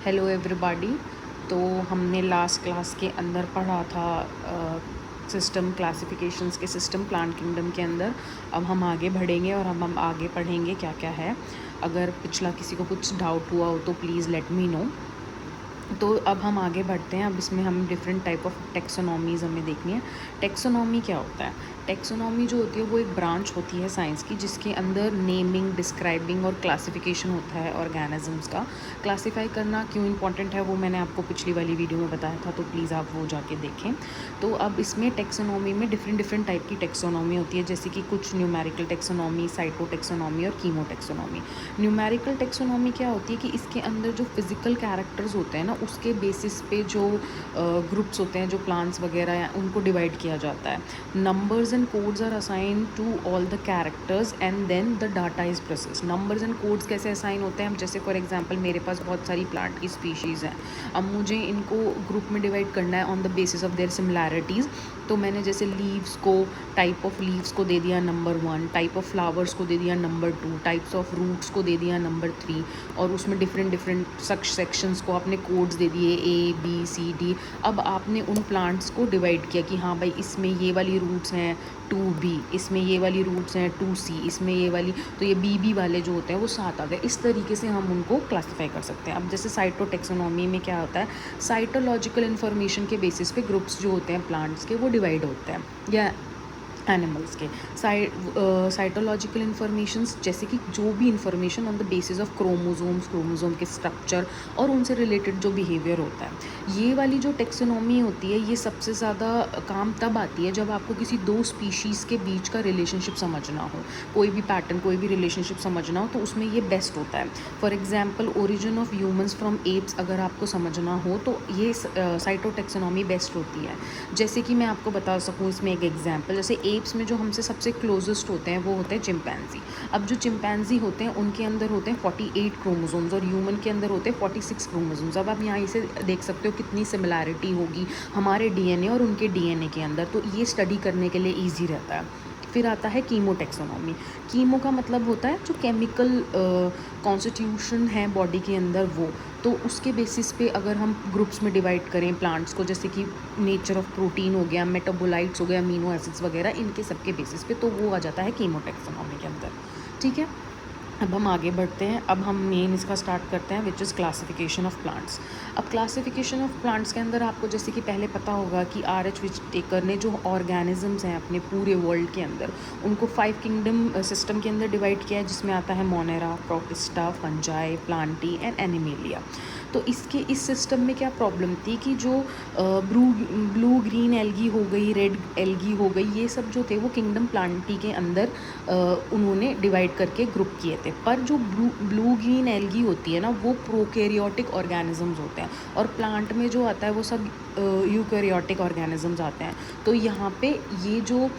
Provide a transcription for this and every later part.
Hello everybody. तो हमने last class के अंदर पढ़ा था सिस्टम क्लासिफिकेशंस के सिस्टम प्लांट किंगडम के अंदर। अब हम आगे बढ़ेंगे और हम आगे पढ़ेंगे क्या क्या है। अगर पिछला किसी को कुछ डाउट हुआ हो तो प्लीज़ लेट मी नो। तो अब हम आगे बढ़ते हैं। अब इसमें हम डिफरेंट टाइप ऑफ टेक्सोनॉमीज़ हमें देखनी है। टेक्सोनॉमी क्या होता है? टेक्सोनॉमी जो होती है वो एक ब्रांच होती है साइंस की, जिसके अंदर नेमिंग, डिस्क्राइबिंग और क्लासिफिकेशन होता है ऑर्गेनिजम्स का। क्लासीफाई करना क्यों इंपॉर्टेंट है वो मैंने आपको पिछली वाली वीडियो में बताया था, तो प्लीज़ आप वो जाके देखें। तो अब इसमें टेक्सोनॉमी में डिफरेंट टाइप की टेक्सोनॉमी होती है, जैसे कि कुछ न्यूमेरिकल टेक्सोनॉमी, साइटो टेक्सोनॉमी और कीमो टेक्सोनॉमी। न्यूमेरिकल टेक्सोनॉमी क्या होती है कि इसके अंदर जो फिज़िकल कैरेक्टर्स होते हैं ना, उसके बेसिस पे जो ग्रुप्स होते हैं, जो प्लांट्स वगैरह हैं, उनको डिवाइड किया जाता है। Numbers and codes are assign to all the characters and then the data is process. Numbers and codes कैसे असाइन होते हैं? जैसे फॉर एग्जांपल मेरे पास बहुत सारी प्लांट की स्पीशीज़ हैं। अब मुझे इनको ग्रुप में डिवाइड करना है on the basis of their similarities. तो मैंने जैसे लीव्स को, टाइप ऑफ लीव्स को दे दिया नंबर 1, टाइप ऑफ फ्लावर्स को दे दिया नंबर 2, टाइप्स ऑफ रूट्स को दे दिया नंबर 3, और उसमें डिफरेंट सेक्शंस को आपने कोड्स दे दिए A B C D। अब आपने उन प्लांट्स को डिवाइड किया कि हाँ भाई, इसमें ये वाली रूट्स हैं 2B, इसमें ये वाली रूट्स हैं 2C, इसमें ये वाली, तो ये BB वाले जो होते हैं वो 7 आ गए। इस तरीके से हम उनको क्लासीफाई कर सकते हैं। अब जैसे साइटोटेक्सोनॉमी में क्या होता है, साइटोलॉजिकल इन्फॉर्मेशन के बेसिस पे ग्रुप्स जो होते हैं प्लांट्स के वो डिवाइड होते हैं, या एनिमल्स के। साइटोलॉजिकल इन्फॉर्मेशंस जैसे कि जो भी information on the basis of chromosome के स्ट्रक्चर और उनसे रिलेटेड जो बिहेवियर होता है। ये वाली जो टेक्सोनॉमी होती है ये सबसे ज़्यादा काम तब आती है जब आपको किसी दो स्पीशीज़ के बीच का रिलेशनशिप समझना हो, कोई भी पैटर्न, कोई भी रिलेशनशिप समझना हो, तो उसमें ये बेस्ट होता है। For example origin of humans from apps अगर आपको समझना हो तो ये साइटोटेक्सोनॉमी बेस्ट होती है। जैसे कि मैं आपको बता सकूँ इसमें एक एग्जाम्पल, जैसे एप्स में जो हमसे सबसे क्लोजेस्ट होते हैं वो होते हैं चिंपैंजी। अब जो चिंपैंजी होते हैं उनके अंदर होते हैं 48 क्रोमोसोम्स और ह्यूमन के अंदर होते हैं 46 क्रोमोसोम्स। अब आप यहाँ से देख सकते हो कितनी सिमिलैरिटी होगी हमारे डीएनए और उनके डीएनए के अंदर, तो ये स्टडी करने के लिए ईजी रहता है। फिर आता है कीमोटेक्सोनॉमी। कीमो का मतलब होता है जो केमिकल कॉन्स्टिट्यूशन है बॉडी के अंदर वो, तो उसके बेसिस पे अगर हम ग्रुप्स में डिवाइड करें प्लांट्स को, जैसे कि नेचर ऑफ प्रोटीन हो गया, मेटाबोलाइट्स हो गया, अमीनो एसिड्स वगैरह, इनके सबके बेसिस पे, तो वो आ जाता है कीमोटेक्सोनॉमी के अंदर। ठीक है, अब हम आगे बढ़ते हैं। अब हम मेन इसका स्टार्ट करते हैं which is classification of plants. अब क्लासिफिकेशन ऑफ प्लांट्स के अंदर आपको जैसे कि पहले पता होगा कि R.H. विटटेकर ने जो ऑर्गेनिजम्स हैं अपने पूरे वर्ल्ड के अंदर, उनको 5 किंगडम सिस्टम के अंदर डिवाइड किया है, जिसमें आता है Monera, protista, fungi, Plantae and animalia. तो इसके इस सिस्टम में क्या प्रॉब्लम थी कि जो ब्लू ग्रीन एल्गी हो गई, रेड एल्गी हो गई, ये सब जो थे वो किंगडम प्लांटी के अंदर उन्होंने डिवाइड करके ग्रुप किए थे। पर जो ब्लू ग्रीन एल्गी होती है ना, वो प्रोकैरियोटिक ऑर्गेनिजम्स होते हैं, और प्लांट में जो आता है वो सब यूकैरियोटिक ऑर्गेनिजम्स आते हैं। तो यहाँ पे ये जो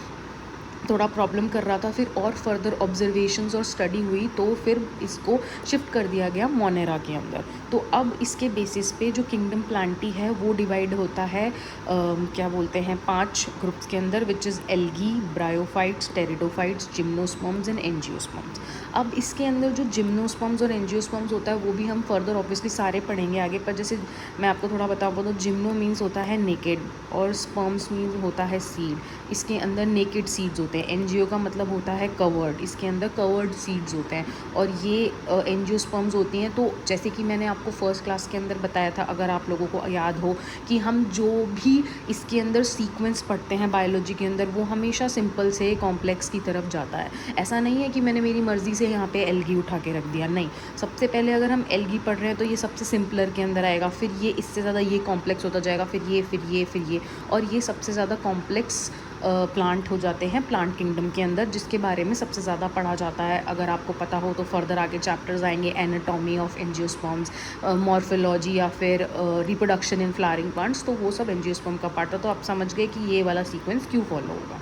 थोड़ा प्रॉब्लम कर रहा था, फिर और फर्दर ऑब्जर्वेशंस और स्टडी हुई, तो फिर इसको शिफ्ट कर दिया गया मोनेरा के अंदर। तो अब इसके बेसिस पे जो किंगडम प्लांटी है वो डिवाइड होता है क्या बोलते हैं 5 ग्रुप्स के अंदर, which is algae, bryophytes, pteridophytes, gymnosperms and angiosperms. अब इसके अंदर जो जिम्नोस्पर्म्स और एंजियोस्पर्म्स होता है वो भी हम फर्दर ऑब्वियसली सारे पढ़ेंगे आगे, पर जैसे मैं आपको थोड़ा बताऊँ तो जिम्नो मीन्स होता है नेकेड, और स्पर्म्स मीन्स होता है सीड। इसके अंदर नेकेड सीड्स होते हैं। एनजीओ का मतलब होता है कवर्ड, इसके अंदर कवर्ड सीड्स होते हैं, और ये एंजियोस्पर्म्स होती हैं। तो जैसे कि मैंने आपको फर्स्ट क्लास के अंदर बताया था, अगर आप लोगों को याद हो, कि हम जो भी इसके अंदर सीक्वेंस पढ़ते हैं बायोलॉजी के अंदर, वो हमेशा सिंपल से कॉम्प्लेक्स की तरफ जाता है। ऐसा नहीं है कि मैंने मेरी मर्ज़ी से यहाँ पे एल्गी उठा के रख दिया, नहीं। सबसे पहले अगर हम एल्गी पढ़ रहे हैं तो ये सबसे सिंपलर के अंदर आएगा, फिर ये इससे ज़्यादा ये कॉम्प्लेक्स होता जाएगा, फिर ये, फिर ये, फिर ये, और ये सबसे ज़्यादा कॉम्प्लेक्स प्लांट हो जाते हैं प्लांट किंगडम के अंदर, जिसके बारे में सबसे ज़्यादा पढ़ा जाता है। अगर आपको पता हो तो फर्दर आगे चैप्टर्स आएंगे, एनाटॉमी ऑफ एंजियोस्पर्म्स, मॉर्फोलॉजी, या फिर रिप्रोडक्शन इन फ्लावरिंग प्लांट्स, तो वो सब एंजियोस्पर्म का पार्ट है। तो आप समझ गए कि ये वाला सीक्वेंस क्यों फॉलो होगा।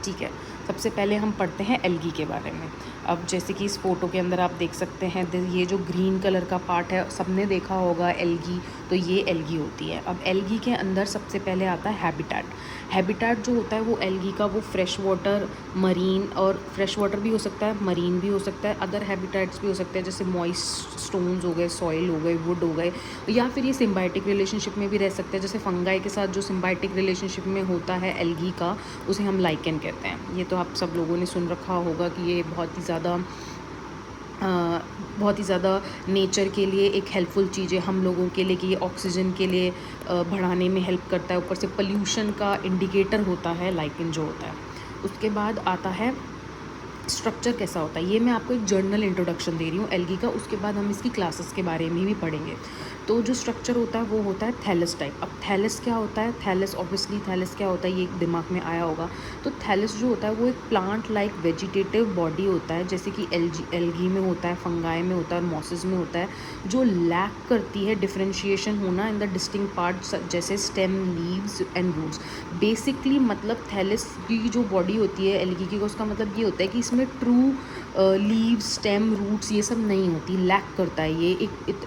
ठीक है, सबसे पहले हम पढ़ते हैं एल्गी के बारे में। अब जैसे कि इस फ़ोटो के अंदर आप देख सकते हैं, ये जो ग्रीन कलर का पार्ट है सबने देखा होगा एल्गी, तो ये एल्गी होती है। अब एल्गी के अंदर सबसे पहले आता है हैबिटेट। हैबिटेट जो होता है वो एल्गी का वो फ्रेश वाटर, मरीन, और फ्रेश वाटर भी हो सकता है, मरीन भी हो सकता है, अदर हैबिटेट्स भी हो सकते हैं जैसे मॉइस्ट स्टोन्स हो गए, सॉइल हो गए, वुड हो गए, या फिर ये सिम्बायोटिक रिलेशनशिप में भी रह सकते हैं। जैसे फंगाई के साथ जो सिम्बायोटिक रिलेशनशिप में होता है एल्गी का, उसे हम लाइकेन कहते हैं। ये तो आप सब लोगों ने सुन रखा होगा कि ये बहुत ही ज़्यादा नेचर के लिए एक हेल्पफुल चीज़ है हम लोगों के लिए, कि ये ऑक्सीजन के लिए बढ़ाने में हेल्प करता है। ऊपर से पोल्यूशन का इंडिकेटर होता है लाइकेन जो होता है। उसके बाद आता है स्ट्रक्चर कैसा होता है। ये मैं आपको एक जर्नल इंट्रोडक्शन दे रही हूँ एल्गी का, उसके बाद हम इसकी क्लासेस के बारे में भी पढ़ेंगे। तो जो स्ट्रक्चर होता है वो होता है थैलस टाइप। अब थैलस क्या होता है, थैलस ऑब्वियसली थैलस क्या होता है ये दिमाग में आया होगा। तो थैलस जो होता है वो एक प्लांट लाइक वेजिटेटिव बॉडी होता है, जैसे कि एल्गी में होता है, फंगाई में होता है और मॉसेस में होता है, जो लैक करती है डिफ्रेंशिएशन होना इन द डिस्टिंक्ट पार्ट्स जैसे stem, leaves and roots. Basically मतलब थैलस की जो बॉडी होती है एल्गी की, उसका मतलब ये होता है कि इसमें ट्रू लीव्स, स्टेम, रूट्स ये सब नहीं होती, लैक करता है ये।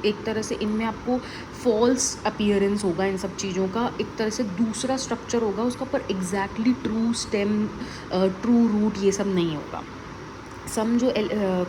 एक तरह से इनमें आपको फॉल्स अपीयरेंस होगा इन सब चीज़ों का, एक तरह से दूसरा स्ट्रक्चर होगा उसका, पर exactly true stem, true root ये सब नहीं होगा।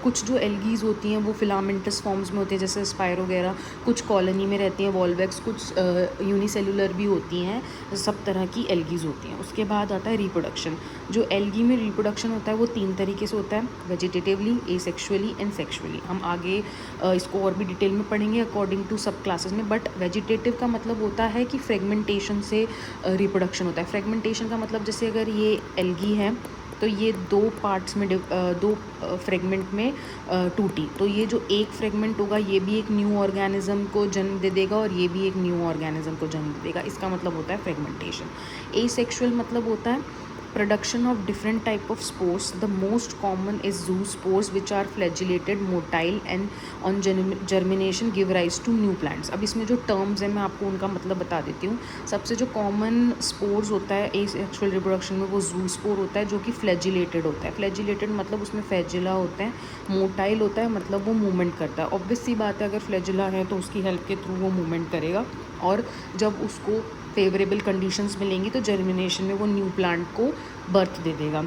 कुछ जो एल्गीज़ होती हैं वो फिलामेंटस फॉर्म्स में होती हैं जैसे स्पाइरो वगैरह, कुछ कॉलोनी में रहती हैं वॉल्वेक्स, कुछ यूनिसेलुलर भी होती हैं, सब तरह की एल्गीज़ होती हैं। उसके बाद आता है रिप्रोडक्शन। जो एल्गी में रिप्रोडक्शन होता है वो 3 तरीके से होता है, वेजिटेटिवली, एसेक्सुअली एंड सेक्सुअली। हम आगे इसको और भी डिटेल में पढ़ेंगे अकॉर्डिंग टू सब क्लासेस में। बट वेजिटेटिव का मतलब होता है कि फ्रेगमेंटेशन से रिप्रोडक्शन होता है। फ्रेगमेंटेशन का मतलब जैसे अगर ये एल्गी है तो ये 2 पार्ट्स में दो फ्रेगमेंट में टूटी, तो ये जो एक फ्रेगमेंट होगा ये भी एक न्यू ऑर्गेनिज्म को जन्म दे देगा और ये भी एक न्यू ऑर्गेनिज्म को जन्म दे देगा। इसका मतलब होता है फ्रेगमेंटेशन। एसेक्सुअल मतलब होता है production of different type of spores. The most common is zoospores which are flagellated, motile and on germination give rise to new plants. अब इसमें जो टर्म्स हैं मैं आपको उनका मतलब बता देती हूँ। सबसे जो कॉमन स्पोर्स होता है एसेक्सुअल रिप्रोडक्शन में वो जूस्पोर होता है जो कि फ्लैजिलेटेड होता है। फ्लैजिलेटेड मतलब उसमें फ्लैजिला होते हैं, मोटाइल होता है मतलब वो मूवमेंट करता है। ऑब्वियस सी बात है अगर फ्लैजिला है तो उसकी हेल्प के थ्रू वो मूवमेंट करेगा, और जब उसको फेवरेबल कंडीशंस मिलेंगी तो जर्मिनेशन में वो न्यू प्लांट को बर्थ दे देगा।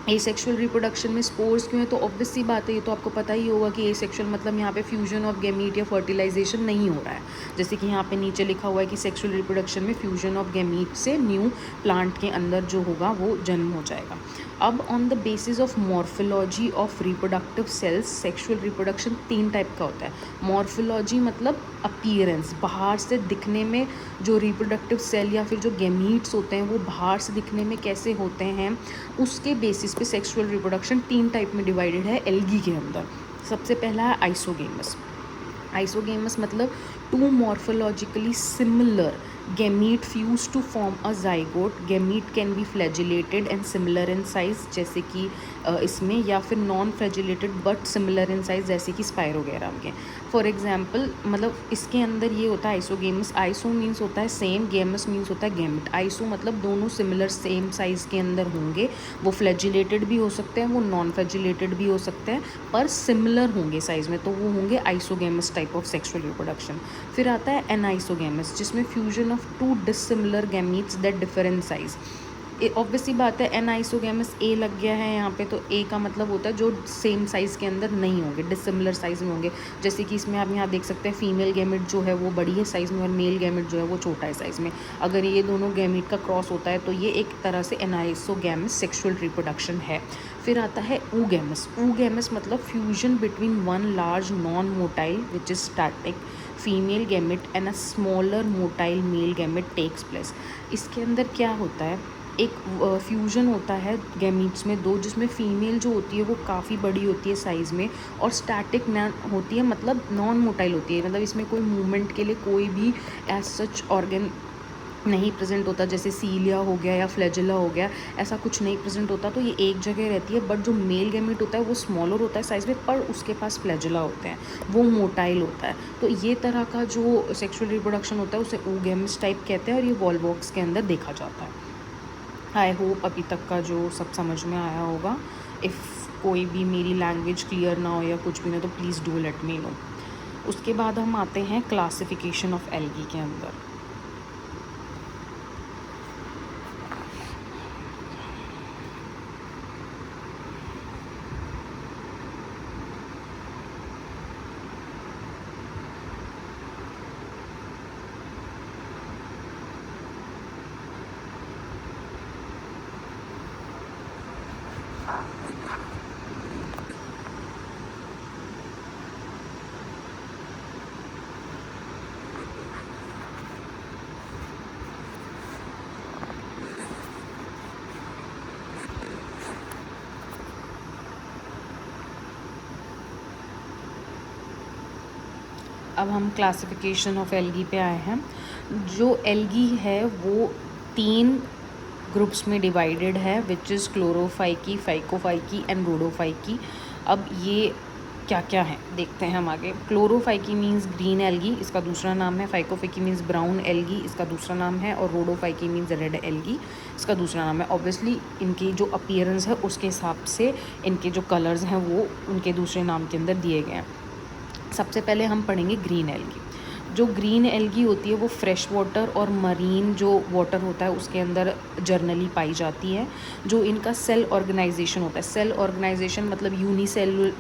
एसेक्सुअल रिप्रोडक्शन में स्पोर्स क्यों है, तो ऑब्वियस सी बात है, ये तो आपको पता ही होगा कि एसेक्सुअल मतलब यहाँ पे फ्यूजन ऑफ गैमीट या फर्टिलाइजेशन नहीं हो रहा है। जैसे कि यहाँ पे नीचे लिखा हुआ है कि सेक्सुअल रिप्रोडक्शन में फ्यूजन ऑफ गैमीट से न्यू प्लांट के अंदर जो होगा वो जन्म हो जाएगा। अब on the basis of morphology of reproductive cells, sexual reproduction 3 type का होता है। मॉर्फोलॉजी मतलब अपीयरेंस, बाहर से दिखने में जो रिप्रोडक्टिव सेल या फिर जो गैमीट्स होते हैं वो बाहर से दिखने में कैसे होते हैं, उसके बेसिस पे सेक्सुअल रिप्रोडक्शन 3 टाइप में डिवाइडेड है एल्गी के अंदर। सबसे पहला है आइसोगेमस। आइसोगेमस मतलब 2 morphologically similar gamete fuse to form a zygote. Gamete can be flagellated and similar in size जैसे कि इसमें, या फिर non flagellated but similar in size जैसे कि स्पाइरो वगैरह के। फॉर एग्जांपल मतलब इसके अंदर ये होता है आइसोगेमस। आइसो मीन्स होता है सेम, गेमस मीन्स होता है गैमेट। आइसो मतलब दोनों सिमिलर सेम साइज़ के अंदर होंगे, वो फ्लैजिलेटेड भी हो सकते हैं, वो नॉन फ्लैजिलेटेड भी हो सकते हैं, पर सिमिलर होंगे साइज़ में, तो वो होंगे isogamous type of sexual reproduction. फिर आता है एनाइसोगेमस जिसमें fusion of 2 dissimilar gametes that differ in size. Obviously बात है एनाइसोगेमस ए लग गया है यहाँ पे, तो ए का मतलब होता है जो सेम साइज़ के अंदर नहीं होंगे, डिसिमिलर साइज़ में होंगे। जैसे कि इसमें आप यहाँ देख सकते हैं फीमेल गैमेट जो है वो बड़ी है साइज़ में और मेल गैमेट जो है वो छोटा है साइज़ में। अगर ये दोनों गैमेट का क्रॉस होता है तो ये एक तरह से एनाइसोगेमस सेक्सुअल रिप्रोडक्शन है। फिर आता है ऊगेमस। ऊगेमस मतलब fusion between one large non motile which is static female gamete and a smaller motile male gamete takes place. इसके अंदर क्या होता है, एक फ्यूजन होता है गैमीट्स में 2, जिसमें फ़ीमेल जो होती है वो काफ़ी बड़ी होती है साइज़ में और स्टैटिक होती है मतलब नॉन मोटाइल होती है, मतलब इसमें कोई मूवमेंट के लिए कोई भी एज सच ऑर्गन नहीं प्रेजेंट होता, जैसे सीलिया हो गया या फ्लैजिला हो गया, ऐसा कुछ नहीं प्रेजेंट होता, तो ये एक जगह रहती है। बट जो मेल गैमेट होता है वो स्मॉलर होता है साइज़ में, पर उसके पास फ्लैजिला होते हैं, वो मोटाइल होता है। तो ये तरह का जो सेक्सुअल रिप्रोडक्शन होता है उसे ऊगेमस टाइप कहते हैं और ये वॉल्वॉक्स के अंदर देखा जाता है। आई होप अभी तक का जो सब समझ में आया होगा। इफ़ कोई भी मेरी लैंग्वेज क्लियर ना हो या कुछ भी ना, तो please do let me know. उसके बाद हम आते हैं क्लासिफिकेशन ऑफ एल्गी के अंदर। अब हम क्लासिफिकेशन ऑफ एल्गी पे आए हैं। जो एल्गी है वो 3 ग्रुप्स में डिवाइडेड है, विच इज़ क्लोरोफाइकी, फाइकोफाइकी एंड रोडोफाइकी। अब ये क्या क्या है देखते हैं हम आगे। क्लोरोफाइकी मीन्स ग्रीन एल्गी, इसका दूसरा नाम है। फाइकोफाइकी मीन्स ब्राउन एल्गी, इसका दूसरा नाम है। और रोडोफाइकी मीन्स रेड एल्गी, इसका दूसरा नाम है। ऑब्वियसली इनकी जो अपीयरेंस है उसके हिसाब से इनके जो कलर्स हैं वो उनके दूसरे नाम के अंदर दिए गए हैं। सबसे पहले हम पढ़ेंगे ग्रीन एल्गी। जो ग्रीन एल्गी होती है वो फ्रेश वाटर और मरीन जो वाटर होता है उसके अंदर जर्नली पाई जाती है। जो इनका सेल ऑर्गेनाइजेशन होता है, सेल ऑर्गेनाइजेशन मतलब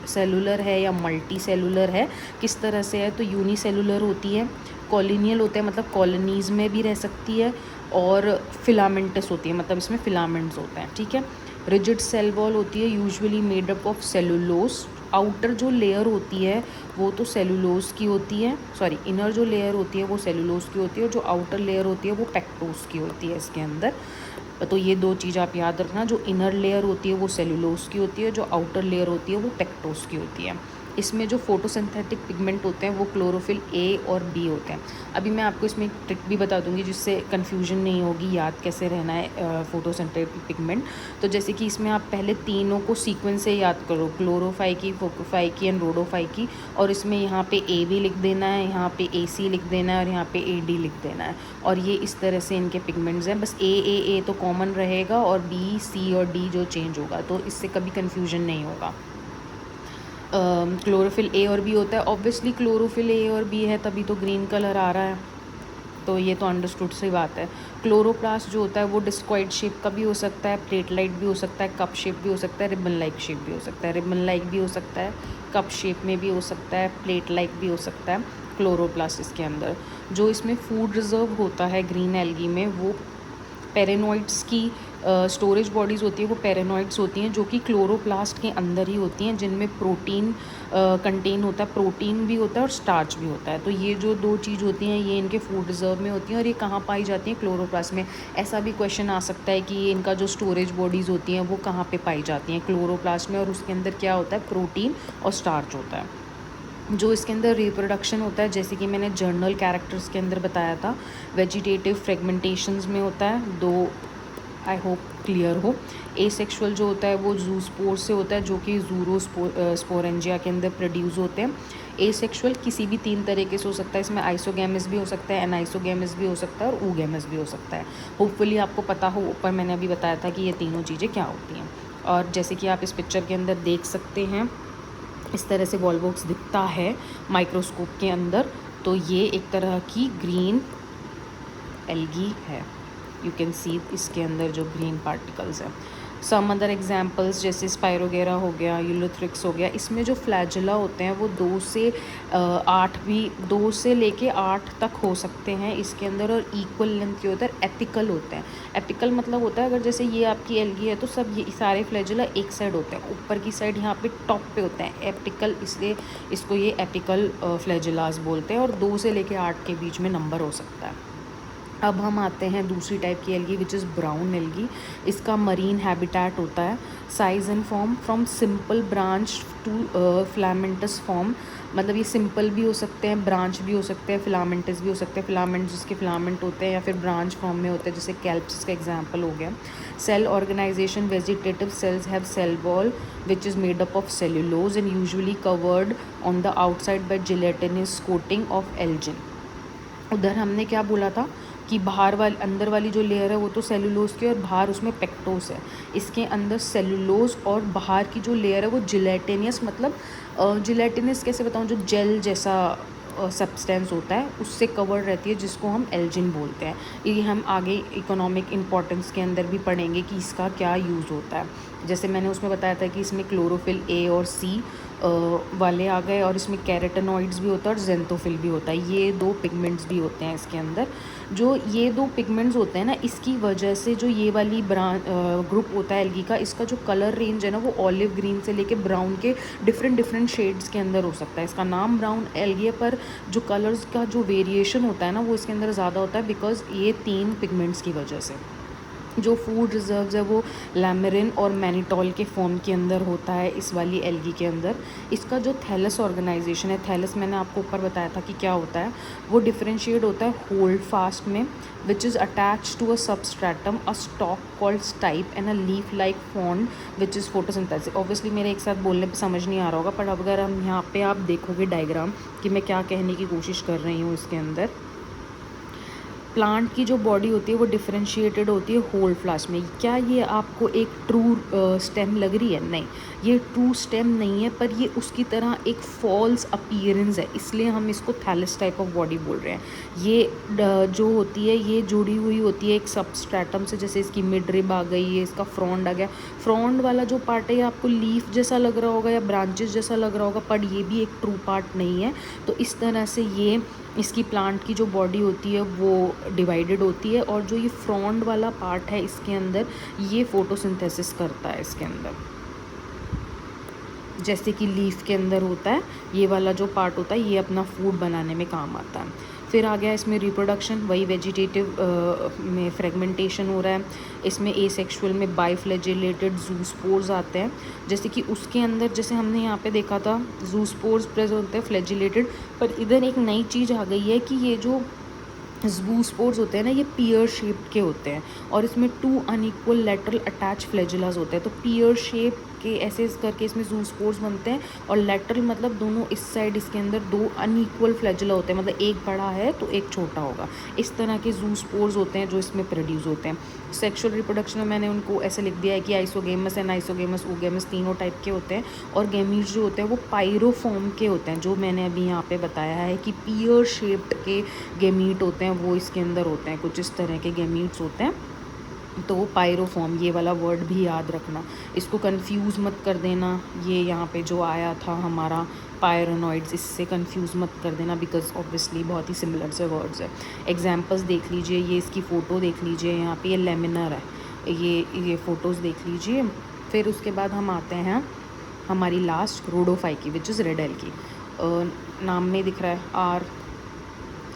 सेलुलर है या मल्टी सेलुलर है, किस तरह से है तो यूनिसेलुलर होती है। कॉलोनियल होते हैं मतलब कॉलोनीज़ में भी रह सकती है। और फिलामेंटस होती है मतलब इसमें फिलामेंट्स होते हैं, ठीक है। रिजिड सेल वॉल होती है, usually made up of cellulose. Outer जो लेयर होती है वो तो सेलुलोज की होती है, सॉरी इनर जो लेयर होती है वो सेलुलोज की होती है, और जो आउटर लेयर होती है वो टेक्टोज की होती है इसके अंदर। तो ये 2 चीज़ आप याद रखना, जो इनर लेयर होती है वो सेलुलोज की होती है, जो आउटर लेयर होती है वो टेक्टोज की होती है। इसमें जो फोटोसिंथेटिक पिगमेंट होते हैं वो क्लोरोफिल ए और बी होते हैं। अभी मैं आपको इसमें एक ट्रिक भी बता दूंगी जिससे कन्फ्यूजन नहीं होगी, याद कैसे रहना है फोटोसिंथेटिक पिगमेंट। तो जैसे कि इसमें आप पहले तीनों को सीक्वेंस से याद करो, क्लोरोफाइकी, फोकोफाइकी एंड रोडोफाइकी। और इसमें यहाँ पे ए भी लिख देना है, यहाँ पे ए सी लिख देना है और यहाँ पे ए डी लिख देना है। और ये इस तरह से इनके पिगमेंट्स हैं। बस ए तो कॉमन रहेगा और बी सी और डी जो चेंज होगा, तो इससे कभी कन्फ्यूजन नहीं होगा। क्लोरोफिल ए और बी होता है। ऑब्वियसली क्लोरोफिल ए और बी है तभी तो ग्रीन कलर आ रहा है, तो ये तो अंडरस्टूड सी बात है। क्लोरोप्लास्ट जो होता है वो डिस्क्वाइड शेप का भी हो सकता है, प्लेट लाइट भी हो सकता है, कप शेप भी हो सकता है, रिबन लाइक शेप भी हो सकता है। रिबन लाइक भी हो सकता है, कप शेप में भी हो सकता है, प्लेट लाइक भी हो सकता है क्लोरोप्लास्ट इसके अंदर। जो इसमें फूड रिजर्व होता है ग्रीन एल्गी में, वो पेरेनोइड्स की स्टोरेज बॉडीज़ होती है, वो पेरेनोइड्स होती हैं जो कि क्लोरोप्लास्ट के अंदर ही होती हैं, जिनमें प्रोटीन कंटेन होता है, प्रोटीन भी होता है और स्टार्च भी होता है। तो ये जो 2 चीज़ होती हैं ये इनके फूड रिजर्व में होती हैं। और ये कहाँ पाई जाती हैं? क्लोरोप्लास्ट में। ऐसा भी क्वेश्चन आ सकता है कि ये इनका जो स्टोरेज बॉडीज़ होती हैं वो कहाँ पे पाई जाती हैं? क्लोरोप्लास्ट में। और उसके अंदर क्या होता है? प्रोटीन और स्टार्च होता है। जो इसके अंदर रिप्रोडक्शन होता है, जैसे कि मैंने जर्नल कैरेक्टर्स के अंदर बताया था, वेजिटेटिव फ्रेगमेंटेशंस में होता है। 2 आई होप क्लियर हो। एसेक्सुअल जो होता है वो जूस्पोर से होता है, जो कि स्पोरेंजिया के अंदर प्रोड्यूस होते हैं। एसेक्सुअल किसी भी 3 तरीके से हो सकता है, इसमें आइसोगैमस भी हो सकता है, एनाइसोगैमस भी हो सकता है और oogamous भी हो सकता है। होपफुली आपको पता हो, ऊपर मैंने अभी बताया था कि ये तीनों चीज़ें क्या होती हैं। और जैसे कि आप इस पिक्चर के अंदर देख सकते हैं, इस तरह से वॉल बॉक्स दिखता है माइक्रोस्कोप के अंदर। तो ये एक तरह की ग्रीन एल्गी है। यू कैन सी इसके अंदर जो ग्रीन पार्टिकल्स हैं। सम अदर एग्जांपल्स जैसे स्पायरोगेरा हो गया, यूलोथ्रिक्स हो गया, इसमें जो फ्लैजेला होते हैं वो 2 से 8 भी 2 से लेके 8 तक हो सकते हैं इसके अंदर। और इक्वल लेंथ के होता है, एपिकल होते हैं। एपिकल मतलब होता है अगर जैसे ये आपकी एल्गी है तो सब ये सारे फ्लैजेला एक साइड होते हैं, ऊपर की साइड यहाँ पे टॉप पे होते हैं। एपिकल, इसलिए इसको ये एपिकल फ्लैजेलास बोलते हैं। और 2 से लेके 8 के बीच में नंबर हो सकता है। अब हम आते हैं दूसरी टाइप की algae, which is brown algae. इसका मरीन हैबिटेट होता है। Size and form from simple branch to filamentous form, मतलब ये सिंपल भी हो सकते हैं, ब्रांच भी हो सकते हैं, फिलामेंटस भी हो सकते हैं। फिलामेंट जिसके फिलामेंट होते हैं या फिर ब्रांच फॉर्म में होते हैं, जैसे कैल्प्स का एग्जाम्पल हो गया। Cell organization, vegetative cells have cell wall which is made up of cellulose and usually covered on the outside by gelatinous coating of algin. उधर हमने क्या बोला था कि बाहर वाली अंदर वाली जो लेयर है वो तो सेलुलोज की है और बाहर उसमें पेक्टोस है। इसके अंदर सेलुलोज और बाहर की जो लेयर है वो जिलेटिनियस, मतलब जिलेटिनस कैसे बताऊँ, जो जेल जैसा सब्सटेंस होता है उससे कवर्ड रहती है, जिसको हम एल्जिन बोलते हैं। ये हम आगे इकोनॉमिक इम्पोर्टेंस के अंदर भी पढ़ेंगे कि इसका क्या यूज़ होता है। जैसे मैंने उसमें बताया था कि इसमें क्लोरोफिल ए और सी वाले आ गए, और इसमें कैरेटनॉइड्स भी होता है और जेंथोफिल भी होता है। ये दो पिगमेंट्स भी होते हैं इसके अंदर। जो ये दो पिगमेंट्स होते हैं ना, इसकी वजह से जो ये वाली ग्रुप होता है एल्गी का, इसका जो कलर रेंज है ना वो ऑलिव ग्रीन से लेके ब्राउन के डिफरेंट डिफरेंट शेड्स के अंदर हो सकता है। इसका नाम ब्राउन एल्गी है, पर जो कलर्स का जो वेरिएशन होता है ना वो इसके अंदर ज़्यादा होता है, बिकॉज ये 3 पिगमेंट्स की वजह से। जो फूड रिजर्व्स है वो लैमरिन और मैनिटॉल के फॉर्म के अंदर होता है इस वाली एल्गी के अंदर। इसका जो थैलस ऑर्गेनाइजेशन है, थैलस मैंने आपको ऊपर बताया था कि क्या होता है, वो डिफरेंशिएट होता है होल्ड फास्ट में, which is attach to a substratum, a stalk called stipe and a leaf like frond which is photosynthesis. Obviously मेरे एक साथ बोलने पे समझ नहीं आ रहा होगा, पर अगर हम यहाँ पे आप देखोगे डायग्राम कि मैं क्या कहने की कोशिश कर रही हूँ, इसके अंदर प्लांट की जो बॉडी होती है वो डिफरेंशिएटेड होती है होल्ड फ्लास्क में। क्या ये आपको एक ट्रू स्टेम लग रही है? नहीं, ये ट्रू स्टेम नहीं है, पर ये उसकी तरह एक फॉल्स अपीयरेंस है, इसलिए हम इसको थैलस टाइप ऑफ बॉडी बोल रहे हैं। ये जो होती है ये जुड़ी हुई होती है एक सबस्ट्रेटम से, जैसे इसकी मिड रिब आ गई है, इसका फ्रॉन्ड आ गया। फ्रॉन्ड वाला जो पार्ट है ये आपको लीफ जैसा लग रहा होगा या ब्रांचेस जैसा लग रहा होगा, पर ये भी एक ट्रू पार्ट नहीं है। तो इस तरह से ये इसकी प्लांट की जो बॉडी होती है वो डिवाइडेड होती है, और जो ये फ्रॉन्ड वाला पार्ट है इसके अंदर ये फोटोसिंथेसिस करता है इसके अंदर, जैसे कि लीफ के अंदर होता है। ये वाला जो पार्ट होता है ये अपना फूड बनाने में काम आता है। फिर आ गया इसमें रिप्रोडक्शन, वही वेजिटेटिव में फ्रेगमेंटेशन हो रहा है। इसमें एसेक्सुअल में बाइफ्लैजिलेटेड जूस्पोर्स आते हैं, जैसे कि उसके अंदर जैसे हमने यहाँ पे देखा था जूस्पोर्स प्रेजेंट होते हैं फ्लैजिलेटेड, पर इधर एक नई चीज़ आ गई है कि ये जो जूस्पोर्स होते हैं ना ये पियर शेप्ड के होते हैं, और इसमें 2 अनइक्वल लेटरल अटैच फ्लैजिलास होते हैं। तो पियर शेप के ऐसे करके इसमें जूस्पोर्स बनते हैं, और लेटरल मतलब दोनों इस साइड इसके अंदर 2 अनइक्वल फ्लैजिला होते हैं, मतलब एक बड़ा है तो एक छोटा होगा। इस तरह के जूस्पोर्स होते हैं जो इसमें प्रोड्यूस होते हैं। सेक्सुअल रिप्रोडक्शन में मैंने उनको ऐसे लिख दिया है कि आइसोगेमस एंड आइसोगेमस ओगेमस तीनों टाइप के होते हैं, और गैमीट्स जो होते हैं वो पायरोफॉर्म के होते हैं, जो मैंने अभी यहाँ पे बताया है कि पियर शेप्ड के गैमीट होते हैं वो इसके अंदर होते हैं। कुछ इस तरह के गैमीट्स होते हैं, तो पायरोफॉर्म ये वाला वर्ड भी याद रखना, इसको कंफ्यूज मत कर देना। ये यहाँ पे जो आया था हमारा पायरोनॉइड्स, इससे कंफ्यूज मत कर देना, बिकॉज ऑब्वियसली बहुत ही सिमिलर से वर्ड्स है। एग्जांपल्स देख लीजिए, ये इसकी फ़ोटो देख लीजिए, यहाँ पे ये लेमिनर है, ये फ़ोटोज़ देख लीजिए। फिर उसके बाद हम आते हैं हमारी लास्ट रोडोफाई की, विच इज़ रेड एल्गी। नाम में दिख रहा है are,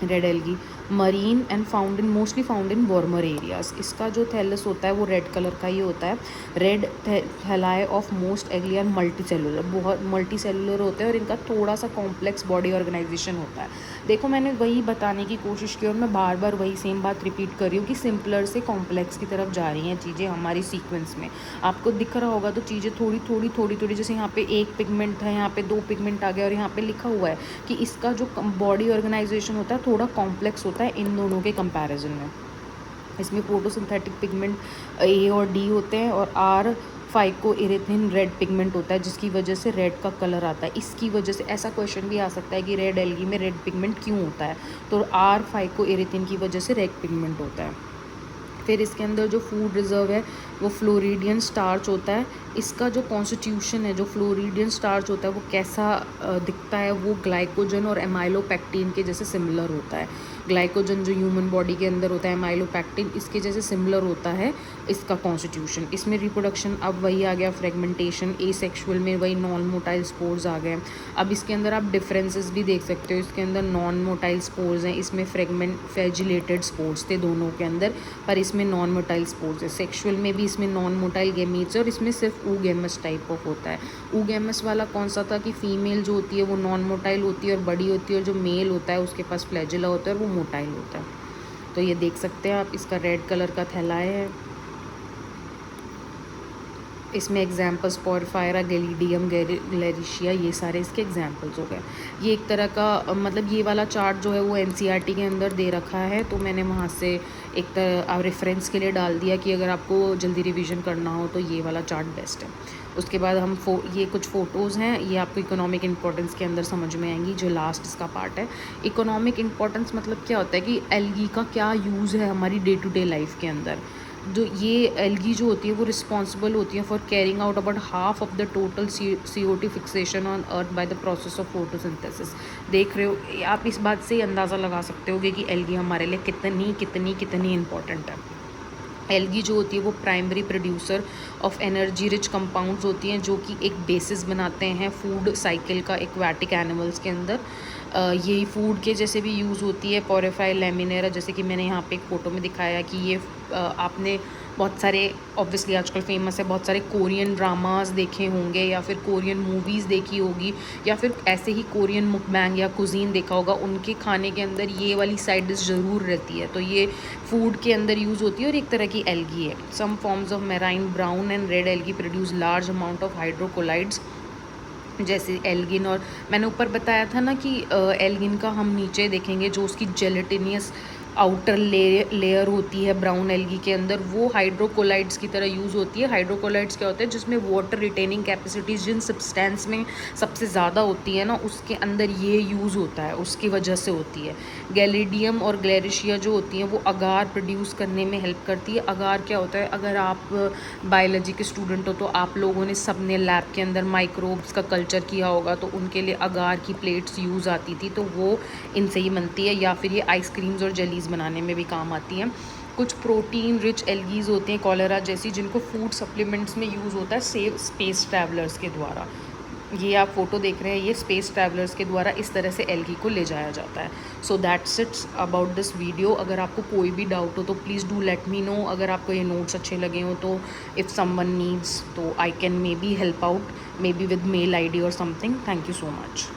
red algae marine and found in mostly found in warmer areas. इसका जो थैलस होता है वो रेड कलर का ही होता है। रेड थैलाई ऑफ मोस्ट एग्ली आर मल्टी सेलुलर, बहुत मल्टी सेलुलर होते हैं, और इनका थोड़ा सा कॉम्प्लेक्स बॉडी ऑर्गेनाइजेशन होता है। देखो मैंने वही बताने की कोशिश की और मैं बार बार वही सेम बात रिपीट कर रही हूँ कि सिंपलर से कॉम्प्लेक्स की तरफ जा रही हैं चीज़ें हमारी सीक्वेंस में। आपको दिख रहा होगा तो चीज़ें थोड़ी थोड़ी थोड़ी थोड़ी, जैसे यहाँ पे एक पिगमेंट था, यहाँ पे 2 पिगमेंट आ गया, और यहाँ पे लिखा हुआ है कि इसका जो बॉडी ऑर्गेनाइजेशन होता है थोड़ा कॉम्प्लेक्स होता है इन दोनों के कंपैरिजन में। इसमें फोटोसिंथेटिक पिगमेंट ए और डी होते हैं, और आर फाइकोइरेथिन रेड पिगमेंट होता है, जिसकी वजह से रेड का कलर आता है। इसकी वजह से ऐसा क्वेश्चन भी आ सकता है कि रेड एल्गी में रेड पिगमेंट क्यों होता है, तो आर फाइकोइरेथिन की वजह से रेड पिगमेंट होता है। फिर इसके अंदर जो फूड रिजर्व है वो फ्लोरिडियन स्टार्च होता है। इसका जो कॉन्स्टिट्यूशन है, जो फ्लोरिडियन स्टार्च होता है वो कैसा दिखता है, वो ग्लाइकोजन और एमाइलोपेक्टिन के जैसे सिमिलर होता है। ग्लाइकोजन जो ह्यूमन बॉडी के अंदर होता है, एमाइलोपेक्टिन इसके जैसे सिमिलर होता है इसका कॉन्स्टिट्यूशन। इसमें रिप्रोडक्शन अब वही आ गया फ्रेगमेंटेशन, एसेक्सुअल में वही नॉन मोटाइल स्पोर्स आ गए। अब इसके अंदर आप डिफरेंसेस भी देख सकते हो, इसके अंदर नॉन मोटाइल स्पोर्स हैं, इसमें फ्रेगमेंट फ्लैजिलेटेड स्पोर्स थे दोनों के अंदर, पर इसमें नॉन मोटाइल स्पोर्स है। सेक्सुअल में भी इसमें नॉन मोटाइल गैमीट्स है, और इसमें सिर्फ ऊगेमस टाइप ऑफ होता है। ऊगेमस वाला कौन सा था कि फीमेल जो होती है वो नॉन मोटाइल होती है और बड़ी होती है, और जो मेल होता है उसके पास फ्लैजिला होता है और वो मोटाइल होता है। तो ये देख सकते हैं आप, इसका रेड कलर का थैलाए है। इसमें एग्जाम्पल्स पोरफायरा, गैलिडियम, ग्लेरिशिया, ये सारे इसके एग्जाम्पल्स हो गए। ये एक तरह का मतलब ये वाला चार्ट जो है वो एनसीईआरटी के अंदर दे रखा है, तो मैंने वहाँ से एक तरह रेफरेंस के लिए डाल दिया कि अगर आपको जल्दी रिवीजन करना हो तो ये वाला चार्ट बेस्ट है। उसके बाद हम ये कुछ फ़ोटोज़ हैं, ये आपको इकोनॉमिक इंपॉर्टेंस के अंदर समझ में आएंगी। जो लास्ट इसका पार्ट है, इकोनॉमिक इंपॉर्टेंस मतलब क्या होता है कि एल्गी का क्या यूज़ है हमारी डे टू डे लाइफ के अंदर। जो ये एल्गी जो होती है वो रिस्पॉन्सिबल होती है for carrying out about half of the total CO2 fixation on earth by the process of photosynthesis. देख रहे हो आप, इस बात से ही अंदाज़ा लगा सकते होगे कि एल्गी हमारे लिए कितनी कितनी कितनी इंपॉर्टेंट है। एल्गी जो होती है वो primary producer of energy rich compounds होती हैं, जो कि एक बेसिस बनाते हैं फूड साइकिल का एक्वाटिक एनिमल्स के अंदर। ये फूड के जैसे भी यूज़ होती है। पोरेफाई लेमिनेरा, जैसे कि मैंने यहाँ पे एक फ़ोटो में दिखाया कि ये आपने बहुत सारे ऑब्वियसली आजकल फेमस है, बहुत सारे कोरियन ड्रामास देखे होंगे या फिर कोरियन मूवीज़ देखी होगी या फिर ऐसे ही कोरियन मुकबैंग या कुजीन देखा होगा। उनके खाने के अंदर ये वाली साइड डिश ज़रूर रहती है, तो ये फूड के अंदर यूज़ होती है और एक तरह की एल्गी है। Some forms of marine brown and red algae produce large amount of hydrocolloids, जैसे एल्गिन। और मैंने ऊपर बताया था ना कि एल्गिन का हम नीचे देखेंगे, जो उसकी जेलेटिनियस आउटर लेयर होती है ब्राउन एल्गी के अंदर, वो हाइड्रोकोलाइड्स की तरह यूज़ होती है। हाइड्रोकोलाइड्स क्या होता है, जिसमें वाटर रिटेनिंग कैपेसिटीज जिन सब्सटेंस में सबसे ज़्यादा होती है ना, उसके अंदर ये यूज़ होता है, उसकी वजह से होती है। गैलिडियम और ग्लेरिशिया जो होती हैं वो अगार प्रोड्यूस करने में हेल्प करती है। अगार क्या होता है, अगर आप बायोलॉजी के स्टूडेंट हो तो आप लोगों ने सबने लैब के अंदर माइक्रोब्स का कल्चर किया होगा, तो उनके लिए अगार की प्लेट्स यूज़ आती थी, तो वो इनसे ही बनती है। या फिर ये आइसक्रीम्स और जेलीज बनाने में भी काम आती हैं। कुछ प्रोटीन रिच एल्गीज होते हैं कॉलेरा जैसी, जिनको फूड सप्लीमेंट्स में यूज़ होता है सेव स्पेस ट्रैवलर्स के द्वारा। ये आप फोटो देख रहे हैं, ये स्पेस ट्रैवलर्स के द्वारा इस तरह से एल्गी को ले जाया जाता है। So that's it's about this video. अगर आपको कोई भी डाउट हो तो please do let me know. अगर आपको ये नोट्स अच्छे लगे हो तो इफ़ समवन नीड्स तो I can maybe help out, maybe with mail ID और something. Thank you so much.